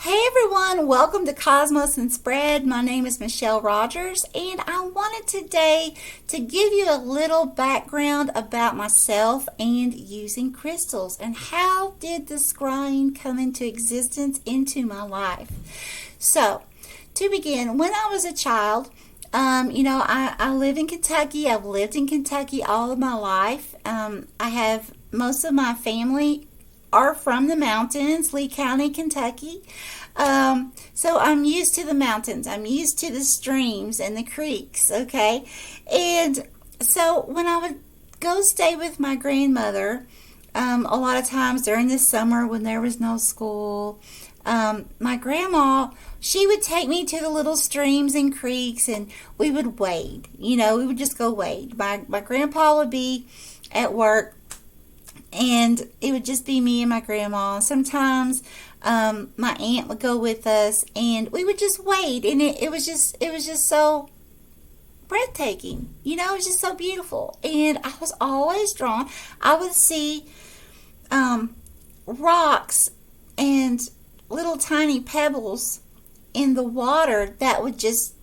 Hey everyone, welcome to Cosmos and Spread. My name is Michelle Rogers, and I wanted today to give you a little background about myself and using crystals and how did the scrying come into existence into my life. So, to begin, when I was a child, I live in Kentucky. I've lived in Kentucky all of my life. I have most of my family are from the mountains, Lee County, Kentucky. So I'm used to the mountains. I'm used to the streams and the creeks, okay? And so when I would go stay with my grandmother, a lot of times during the summer when there was no school, my grandma, she would take me to the little streams and creeks and we would wade. We would just go wade. My grandpa would be at work, and it would just be me and my grandma. Sometimes my aunt would go with us, and we would just wade, and it was just so breathtaking. It was just so beautiful, and I was always drawn. I would see rocks and little tiny pebbles in the water that would just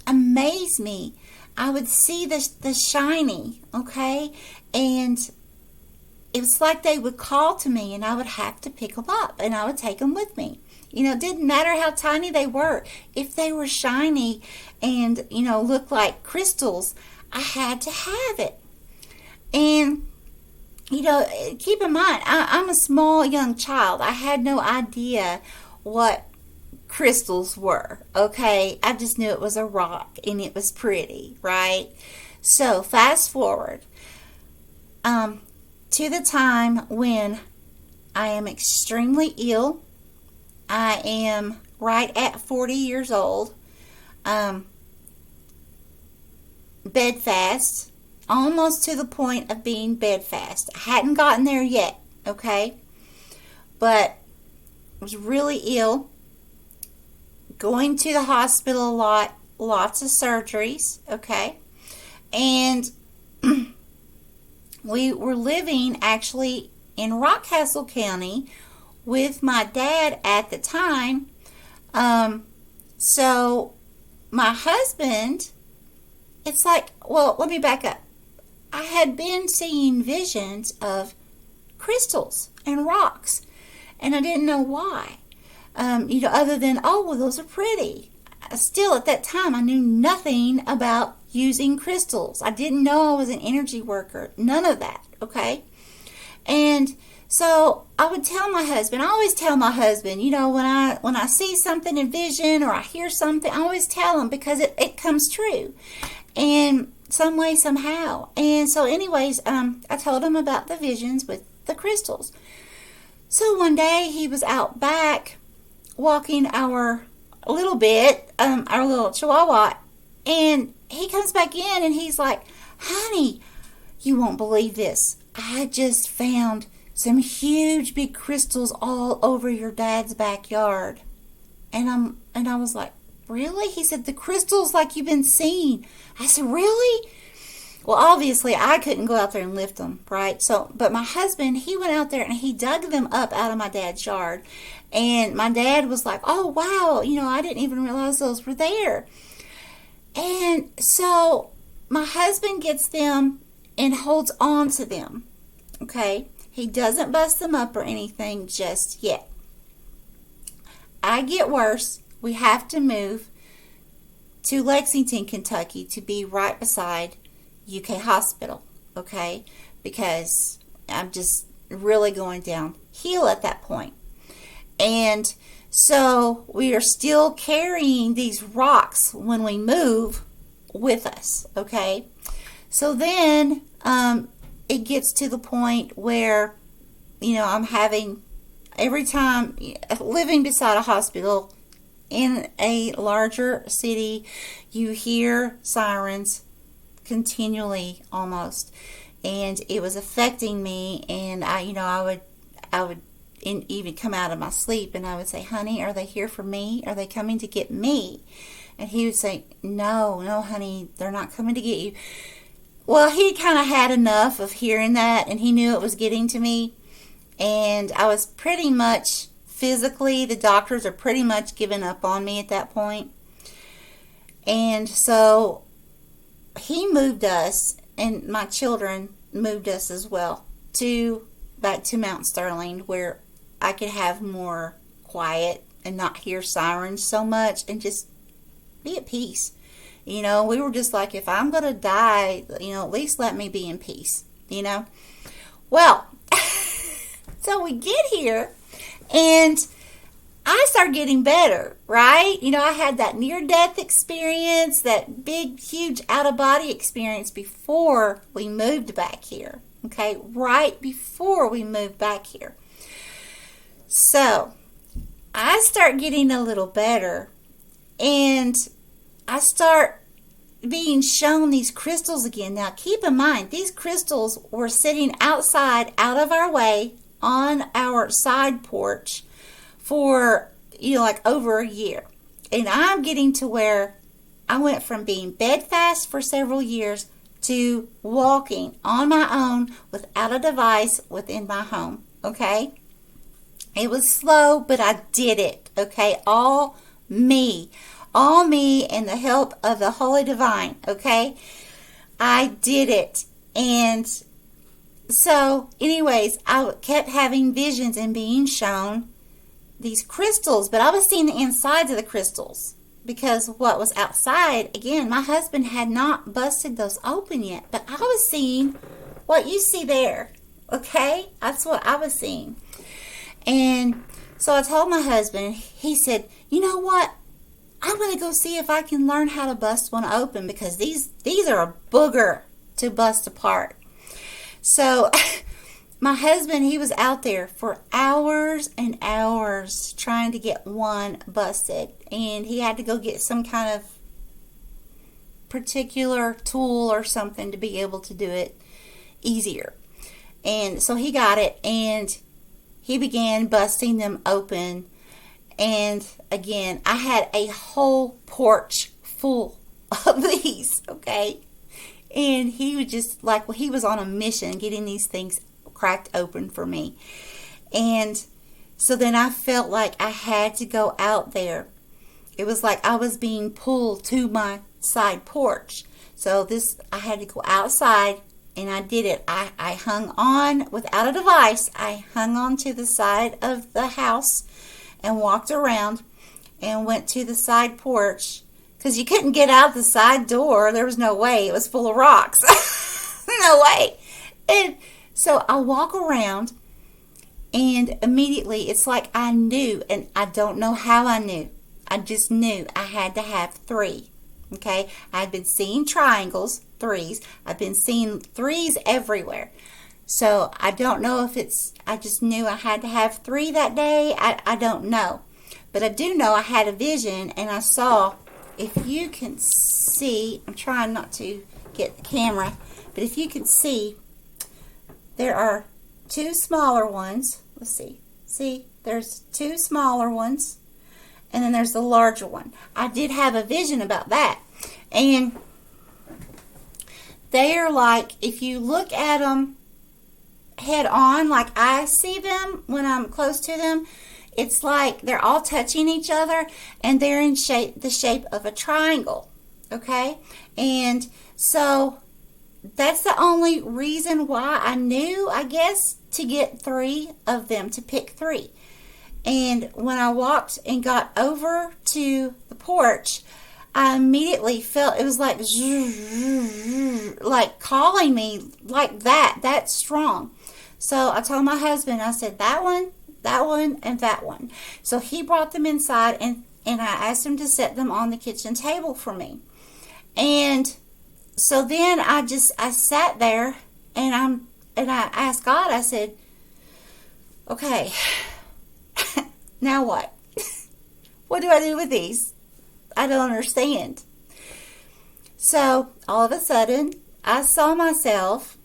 amaze me. I would see the shiny, okay, and it was like they would call to me, and I would have to pick them up, and I would take them with me. It didn't matter how tiny they were. If they were shiny and, looked like crystals, I had to have it. And, keep in mind, I'm a small young child. I had no idea what crystals were, okay? I just knew it was a rock, and it was pretty, right? So, fast forward. To the time when I am extremely ill. I am right at 40 years old, bedfast, almost to the point of being bedfast. I hadn't gotten there yet, okay, but I was really ill, going to the hospital a lot, lots of surgeries, okay, and we were living actually in Rockcastle County with my dad at the time. So my husband, it's like, well, let me back up. I had been seeing visions of crystals and rocks, and I didn't know why. Other than, oh, well, those are pretty. Still, at that time, I knew nothing about using crystals. I didn't know I was an energy worker. None of that, okay? And so I would tell my husband, I always tell my husband, when I see something in vision or I hear something, I always tell him because it comes true in some way, somehow. And so anyways, I told him about the visions with the crystals. So one day he was out back walking our little chihuahua, and he comes back in and he's like, honey, you won't believe this. I just found some huge big crystals all over your dad's backyard. And I was like, really? He said, the crystals like you've been seeing. I said, really? Well, obviously I couldn't go out there and lift them, right? So, but my husband, he went out there and he dug them up out of my dad's yard. And my dad was like, oh, wow, I didn't even realize those were there. And so my husband gets them and holds on to them, okay? He doesn't bust them up or anything just yet. I get worse. We have to move to Lexington, Kentucky to be right beside UK Hospital, okay? Because I'm just really going downhill at that point. And so we are still carrying these rocks when we move with us, okay? So then it gets to the point where, I'm having, every time, living beside a hospital in a larger city, you hear sirens continually almost. And it was affecting me, and I would even come out of my sleep and I would say, honey, are they here for me? Are they coming to get me? And he would say, no, honey, they're not coming to get you. Well, he kind of had enough of hearing that, and he knew it was getting to me. And I was pretty much physically, the doctors are pretty much giving up on me at that point. And so he moved us, and my children moved us as well, back to Mount Sterling, where I could have more quiet and not hear sirens so much and just be at peace. We were just like, if I'm going to die, at least let me be in peace, Well, so we get here, and I start getting better, right? I had that near-death experience, that big, huge out-of-body experience before we moved back here, okay? Right before we moved back here. So, I start getting a little better, and I start being shown these crystals again. Now, keep in mind, these crystals were sitting outside, out of our way, on our side porch for, like over a year. And I'm getting to where I went from being bedfast for several years to walking on my own without a device within my home, okay? It was slow, but I did it, okay? All me and the help of the Holy Divine, okay? I did it. And so, anyways, I kept having visions and being shown these crystals, but I was seeing the insides of the crystals, because what was outside, again, my husband had not busted those open yet, but I was seeing what you see there, okay? That's what I was seeing. And so I told my husband, he said, you know what? I'm going to go see if I can learn how to bust one open, because these are a booger to bust apart. So my husband, he was out there for hours and hours trying to get one busted. And he had to go get some kind of particular tool or something to be able to do it easier. And so he got it, and he began busting them open. And again, I had a whole porch full of these, okay? And he was just like, he was on a mission getting these things cracked open for me. And so then I felt like I had to go out there. It was like I was being pulled to my side porch. So I had to go outside, and I did it. I hung on without a device. I hung on to the side of the house and walked around and went to the side porch, because you couldn't get out the side door. There was no way. It was full of rocks. No way. And so I walk around, and immediately it's like I knew, and I don't know how I knew. I just knew I had to have 3. Okay? I'd been seeing triangles, 3s. I've been seeing 3s everywhere. So I don't know if I just knew I had to have 3 that day. I don't know. But I do know I had a vision, and I saw, if you can see, I'm trying not to get the camera, but if you can see, there are 2 smaller ones. Let's see. See, there's 2 smaller ones, and then there's the larger one. I did have a vision about that. And they are like, if you look at them head on, like I see them when I'm close to them, it's like they're all touching each other, and they're in the shape of a triangle, okay? And so that's the only reason why I knew, I guess, to get 3 of them, to pick 3. And when I walked and got over to the porch, I immediately felt, it was like calling me like that strong. So I told my husband, I said, that one, and that one. So he brought them inside, and I asked him to set them on the kitchen table for me. And so then I sat there, and I asked God, I said, okay, now what? What do I do with these? I don't understand. So all of a sudden, I saw myself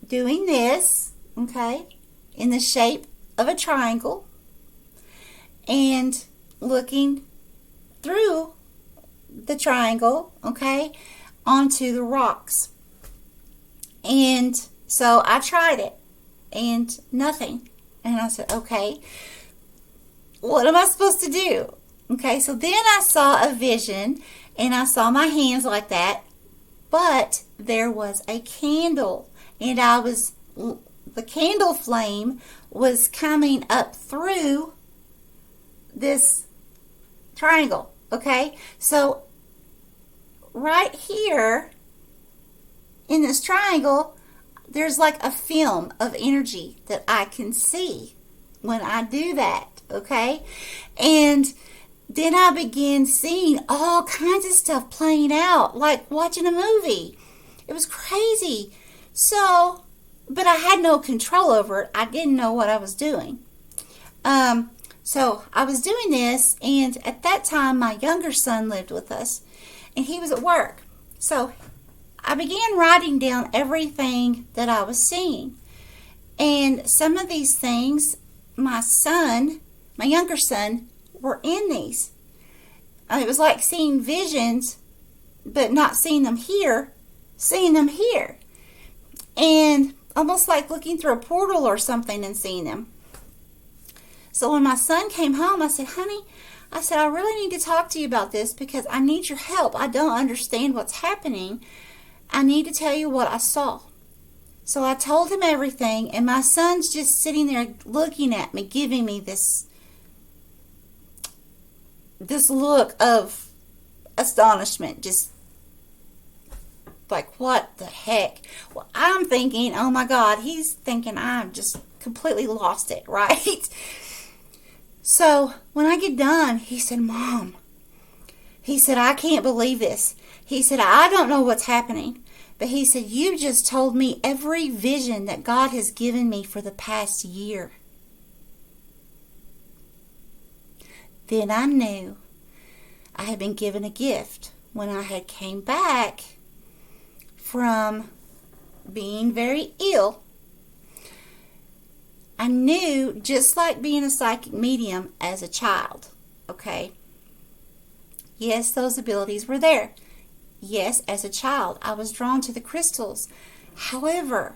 doing this, okay, in the shape of a triangle, and looking through the triangle, okay, onto the rocks. And so I tried it, and nothing. And I said, okay, what am I supposed to do? Okay, so then I saw a vision, and I saw my hands like that, but there was a candle, and the candle flame was coming up through this triangle. Okay, so right here in this triangle, there's like a film of energy that I can see when I do that. Okay, and then I began seeing all kinds of stuff playing out, like watching a movie. It was crazy. So, but I had no control over it. I didn't know what I was doing. So I was doing this, and at that time, my younger son lived with us, and he was at work. So I began writing down everything that I was seeing. And some of these things, my younger son, were in these. It was like seeing visions, but not seeing them here, seeing them here. And almost like looking through a portal or something and seeing them. So when my son came home, I said, honey, I really need to talk to you about this because I need your help. I don't understand what's happening. I need to tell you what I saw. So I told him everything, and my son's just sitting there looking at me, giving me this look of astonishment, just like, what the heck? Well, I'm thinking, oh my God, he's thinking I've just completely lost it, right? So when I get done, he said, Mom, he said, I can't believe this. He said, I don't know what's happening. But he said, you just told me every vision that God has given me for the past year. Then I knew I had been given a gift when I had came back from being very ill. I knew, just like being a psychic medium as a child, okay? Yes, those abilities were there. Yes, as a child, I was drawn to the crystals. However,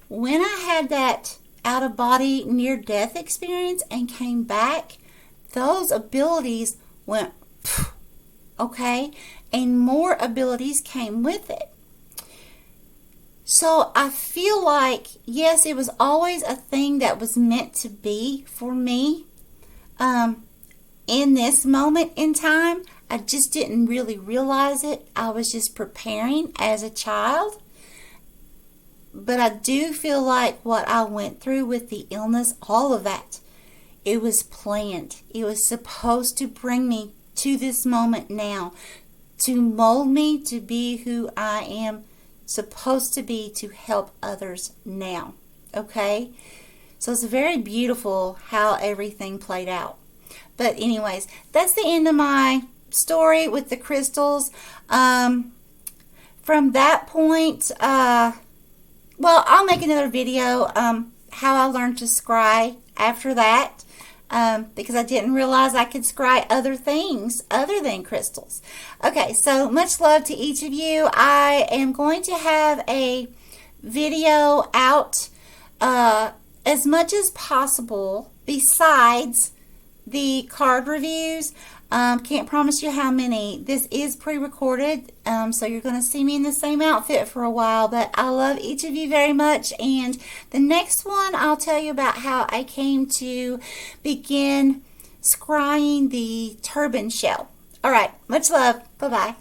when I had that out-of-body near-death experience and came back, those abilities went, okay? And more abilities came with it. So I feel like, yes, it was always a thing that was meant to be for me. In this moment in time, I just didn't really realize it. I was just preparing as a child. But I do feel like what I went through with the illness, all of that, it was planned. It was supposed to bring me to this moment now, to mold me to be who I am supposed to be, to help others now. Okay? So it's very beautiful how everything played out. But anyways, that's the end of my story with the crystals. From that point, well, I'll make another video how I learned to scry after that, because I didn't realize I could scry other things other than crystals. Okay, so much love to each of you. I am going to have a video out as much as possible besides the card reviews. Can't promise you how many. This is pre-recorded, so you're going to see me in the same outfit for a while, but I love each of you very much. And the next one, I'll tell you about how I came to begin scrying the turban shell. All right, much love. Bye-bye.